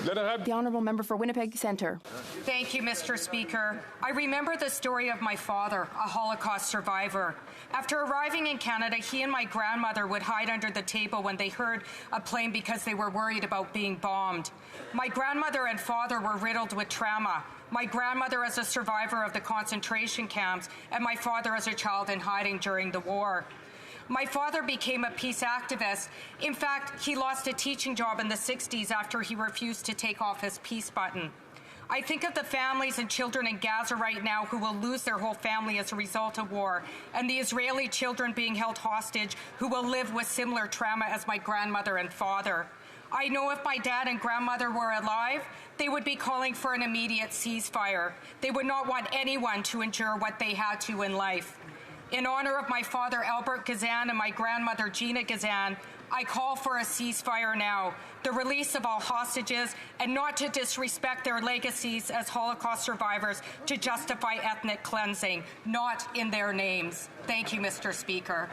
The honourable member for Winnipeg Centre. Thank you, Mr. Speaker. I remember the story of my father, a Holocaust survivor. After arriving in Canada, he and my grandmother would hide under the table when they heard a plane because they were worried about being bombed. My grandmother and father were riddled with trauma. My grandmother as a survivor of the concentration camps, and my father as a child in hiding during the war. My father became a peace activist. In fact, he lost a teaching job in the 60s after he refused to take off his peace button. I think of the families and children in Gaza right now who will lose their whole family as a result of war, and the Israeli children being held hostage who will live with similar trauma as my grandmother and father. I know if my dad and grandmother were alive, they would be calling for an immediate ceasefire. They would not want anyone to endure what they had to in life. In honor of my father, Albert Gazan, and my grandmother, Gina Gazan, I call for a ceasefire now, the release of all hostages, and not to disrespect their legacies as Holocaust survivors to justify ethnic cleansing, not in their names. Thank you, Mr. Speaker.